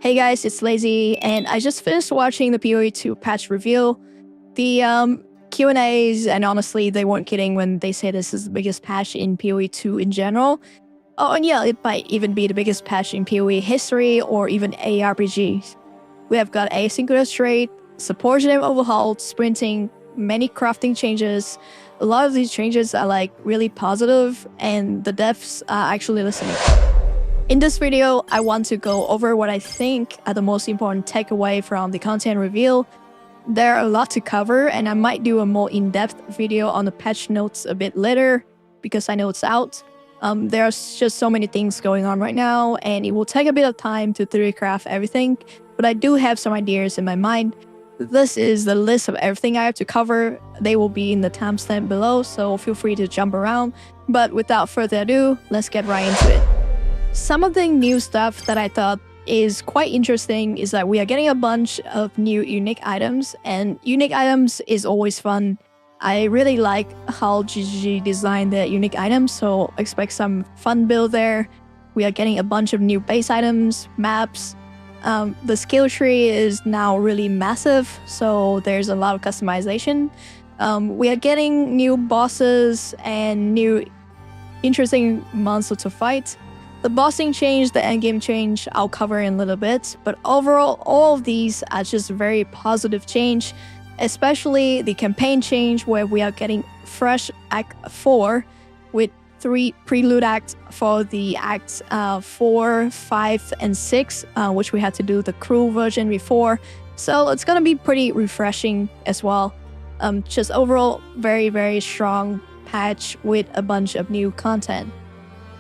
Hey guys, it's Lazy, and I just finished watching the PoE 2 patch reveal. The Q&As, and honestly, they weren't kidding when they say this is the biggest patch in PoE 2 in general. Oh, and yeah, it might even be the biggest patch in PoE history or even ARPGs. We have got asynchronous trade, support gem overhauled, sprinting, many crafting changes. A lot of these changes are like really positive, and the devs are actually listening. In this video, I want to go over what I think are the most important takeaway from the content reveal. There are a lot to cover, and I might do a more in-depth video on the patch notes a bit later because I know it's out. There's just so many things going on right now, and it will take a bit of time to theorycraft everything, but I do have some ideas in my mind. This is the list of everything I have to cover. They will be in the timestamp below, so feel free to jump around. But without further ado, let's get right into it. Some of the new stuff that I thought is quite interesting is that we are getting a bunch of new unique items, and unique items is always fun. I really like how GGG designed their unique items, so expect some fun build there. We are getting a bunch of new base items, maps. The skill tree is now really massive, so there's a lot of customization. We are getting new bosses and new interesting monsters to fight. The bossing change, the endgame change, I'll cover in a little bit, but overall, all of these are just very positive change, especially the campaign change where we are getting fresh Act 4 with 3 prelude acts for the Acts 4, 5, and 6, which we had to do the crew version before, so it's gonna be pretty refreshing as well. Just overall, very, very strong patch with a bunch of new content.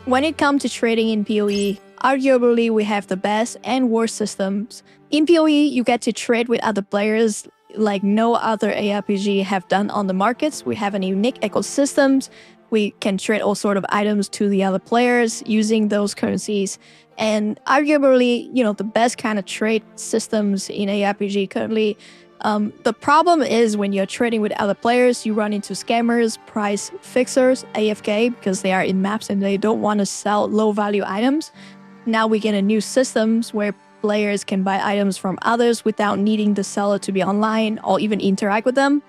When it comes to trading in PoE, arguably we have the best and worst systems. In PoE, you get to trade with other players like no other ARPG have done on the markets. We have a unique ecosystems. We can trade all sort of items to the other players using those currencies. And arguably, the best kind of trade systems in ARPG currently. The problem is when you're trading with other players, you run into scammers, price fixers, AFK, because they are in maps and they don't want to sell low-value items. Now we get a new systems where players can buy items from others without needing the seller to be online or even interact with them.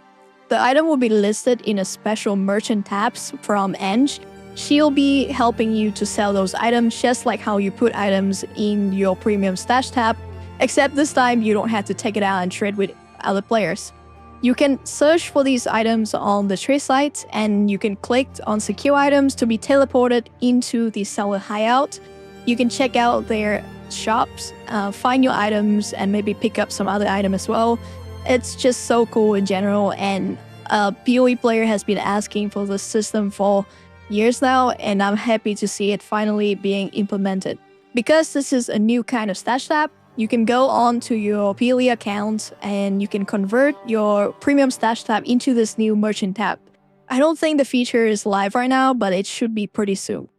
The item will be listed in a special merchant tabs from Eng. She'll be helping you to sell those items just like how you put items in your premium stash tab, except this time you don't have to take it out and trade with other players. You can search for these items on the trade site, and you can click on secure items to be teleported into the seller hideout. You can check out their shops, find your items, and maybe pick up some other item as well. It's just so cool in general, and a PoE player has been asking for this system for years now, and I'm happy to see it finally being implemented. Because this is a new kind of stash tab, you can go on to your PoE account and you can convert your premium stash tab into this new merchant tab. I don't think the feature is live right now, but it should be pretty soon.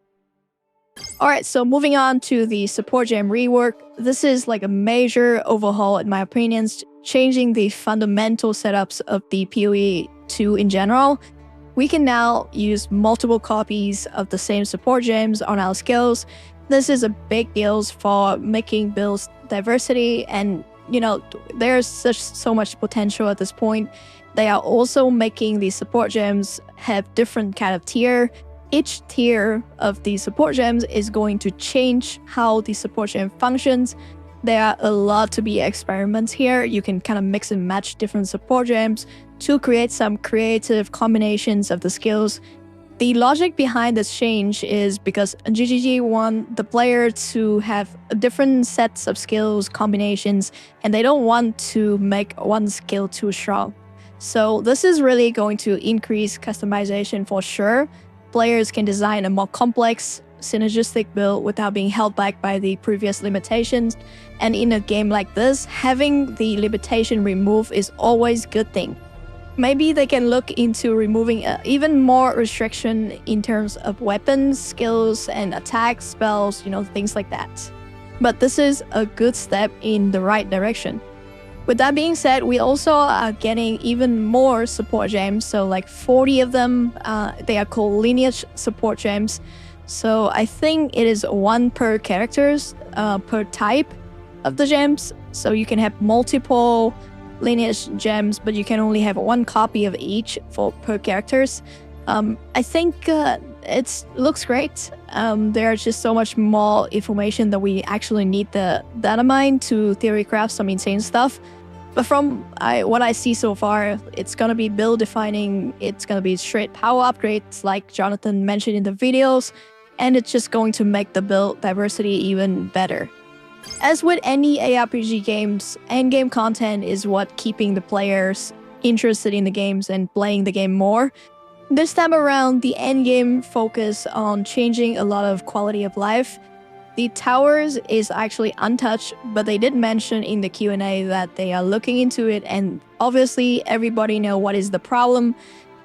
Alright, so moving on to the support gem rework. This is like a major overhaul in my opinion, changing the fundamental setups of the PoE 2 in general. We can now use multiple copies of the same support gems on our skills. This is a big deal for making builds diversity, and there's so much potential at this point. They are also making the support gems have different kind of tier. Each tier of the support gems is going to change how the support gem functions. There are a lot to be experiments here. You can kind of mix and match different support gems to create some creative combinations of the skills. The logic behind this change is because GGG want the player to have different sets of skills combinations, and they don't want to make one skill too strong. So this is really going to increase customization for sure. Players can design a more complex, synergistic build without being held back by the previous limitations. And in a game like this, having the limitation removed is always a good thing. Maybe they can look into removing even more restriction in terms of weapons, skills, and attack spells, things like that. But this is a good step in the right direction. With that being said, we also are getting even more support gems, so like 40 of them. They are called lineage support gems. So I think it is 1 per characters, per type. of the gems. So you can have multiple lineage gems, but you can only have one copy of each per characters. I think it looks great. There's just so much more information that we actually need the data mine to theorycraft some insane stuff. But from what I see so far, it's going to be build defining, it's going to be straight power upgrades like Jonathan mentioned in the videos, and it's just going to make the build diversity even better. As with any ARPG games, endgame content is what keeping the players interested in the games and playing the game more. This time around, the endgame focus on changing a lot of quality of life. The towers is actually untouched, but they did mention in the Q&A that they are looking into it, and obviously everybody know what is the problem.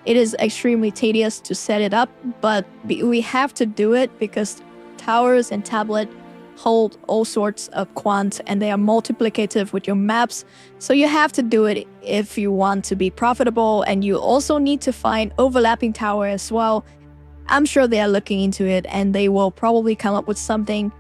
It is extremely tedious to set it up, but we have to do it because towers and tablet hold all sorts of quant and they are multiplicative with your maps. So you have to do it if you want to be profitable, and you also need to find overlapping tower as well. I'm sure they are looking into it and they will probably come up with something.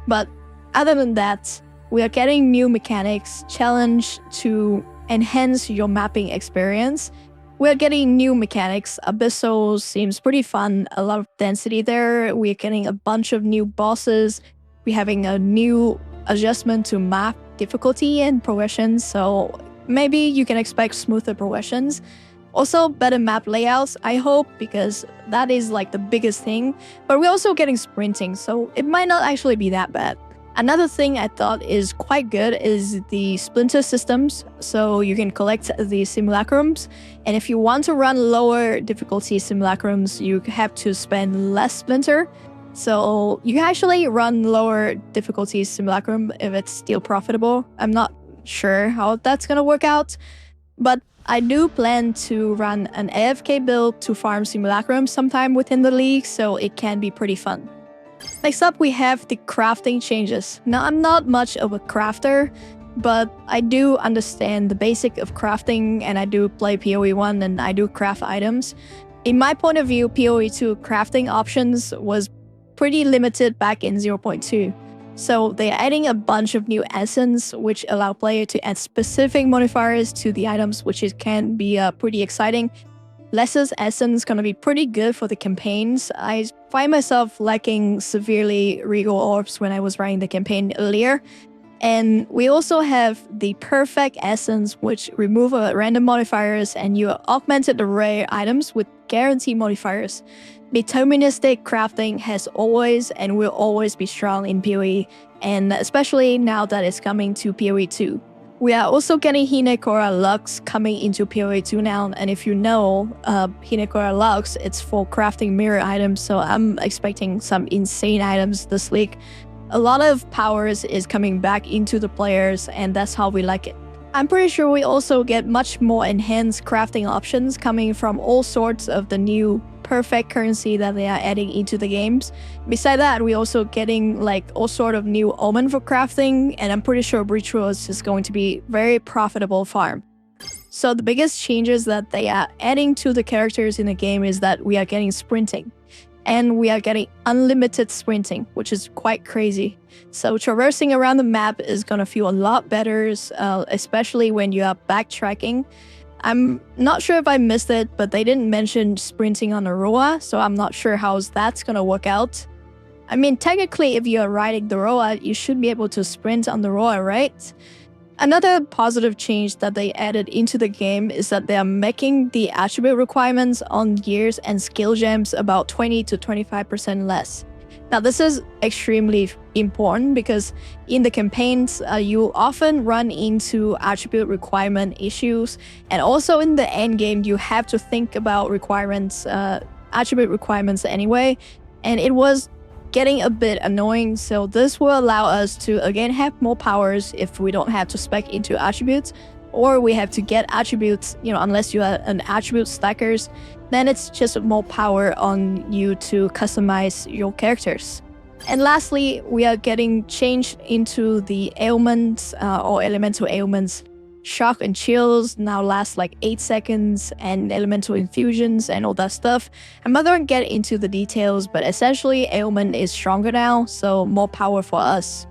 But other than that, we are getting new mechanics, challenge to enhance your mapping experience. We're getting new mechanics. Abyssal seems pretty fun, a lot of density there. We're getting a bunch of new bosses. We're having a new adjustment to map difficulty and progressions, so maybe you can expect smoother progressions. Also, better map layouts, I hope, because that is like the biggest thing. But we're also getting sprinting, so it might not actually be that bad. Another thing I thought is quite good is the splinter systems. So you can collect the simulacrums, and if you want to run lower difficulty simulacrums, you have to spend less splinter. So you can actually run lower difficulty simulacrum if it's still profitable. I'm not sure how that's gonna work out, but I do plan to run an AFK build to farm simulacrum sometime within the league, so it can be pretty fun. Next up, we have the crafting changes. Now, I'm not much of a crafter, but I do understand the basic of crafting, and I do play PoE 1 and I do craft items. In my point of view, PoE 2 crafting options was pretty limited back in 0.2. So they're adding a bunch of new essence, which allow player to add specific modifiers to the items, which can be pretty exciting. Lesser's essence gonna be pretty good for the campaigns. I find myself lacking severely regal orbs when I was running the campaign earlier. And we also have the perfect essence, which remove random modifiers, and you augmented the rare items with guarantee modifiers. Deterministic crafting has always and will always be strong in PoE, and especially now that it's coming to PoE 2. We are also getting Hinekora Lux coming into PoE 2 now, and if you know Hinekora Lux, it's for crafting mirror items, so I'm expecting some insane items this league. A lot of powers is coming back into the players, and that's how we like it. I'm pretty sure we also get much more enhanced crafting options coming from all sorts of the new perfect currency that they are adding into the games. Beside that, we're also getting like all sort of new omen for crafting, and I'm pretty sure Ritual is just going to be very profitable farm. So the biggest changes that they are adding to the characters in the game is that we are getting sprinting. And we are getting unlimited sprinting, which is quite crazy. So traversing around the map is gonna feel a lot better, especially when you are backtracking. I'm not sure if I missed it, but they didn't mention sprinting on Aroa, so I'm not sure how that's gonna work out. I mean, technically, if you're riding the Roa, you should be able to sprint on the Roa, right? Another positive change that they added into the game is that they are making the attribute requirements on gears and skill gems about 20 to 25% less. Now, this is extremely important because in the campaigns, you often run into attribute requirement issues, and also in the end game, you have to think about requirements, attribute requirements anyway, and it was getting a bit annoying. So this will allow us to again have more powers if we don't have to spec into attributes, or we have to get attributes, unless you are an attribute stackers, then it's just more power on you to customize your characters. And lastly, we are getting changed into the ailments or elemental ailments. Shock and chills now last like 8 seconds, and elemental infusions and all that stuff. I'm not going to get into the details, but essentially ailment is stronger now, so more power for us.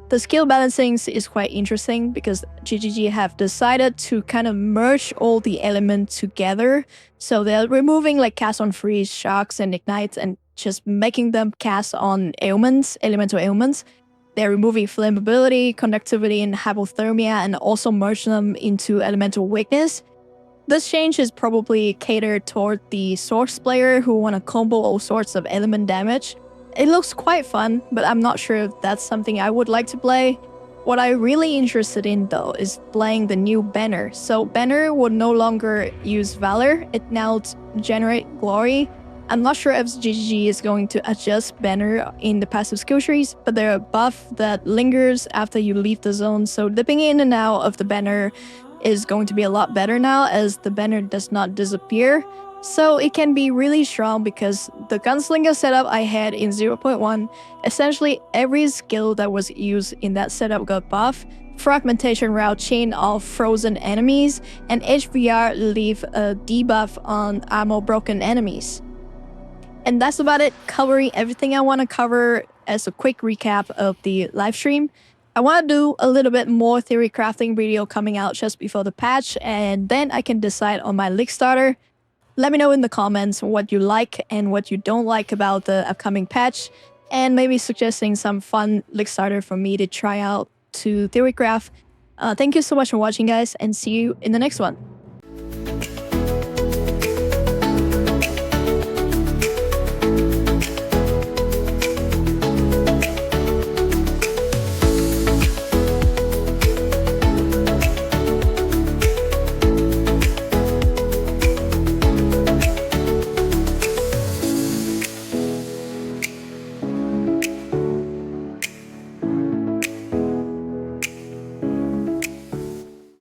The skill balancing is quite interesting because GGG have decided to kind of merge all the elements together. So they're removing like cast on freeze, shocks, and ignites and just making them cast on ailments, elemental ailments. They're removing flammability, conductivity, and hypothermia and also merge them into elemental weakness. This change is probably catered toward the source player who want to combo all sorts of element damage. It looks quite fun, but I'm not sure if that's something I would like to play. What I'm really interested in though is playing the new banner. So banner would no longer use Valor, it now generate glory. I'm not sure if GGG is going to adjust banner in the passive skill trees, but there are a buff that lingers after you leave the zone, so dipping in and out of the banner is going to be a lot better now as the banner does not disappear. So it can be really strong because the gunslinger setup I had in 0.1, essentially every skill that was used in that setup got buff. Fragmentation route chain of frozen enemies, and HVR leave a debuff on armor broken enemies. And that's about it, covering everything I want to cover as a quick recap of the live stream. I want to do a little bit more theory crafting video coming out just before the patch, and then I can decide on my league starter. Let me know in the comments what you like and what you don't like about the upcoming patch, and maybe suggesting some fun league starter for me to try out to theorycraft. Thank you so much for watching, guys, and see you in the next one.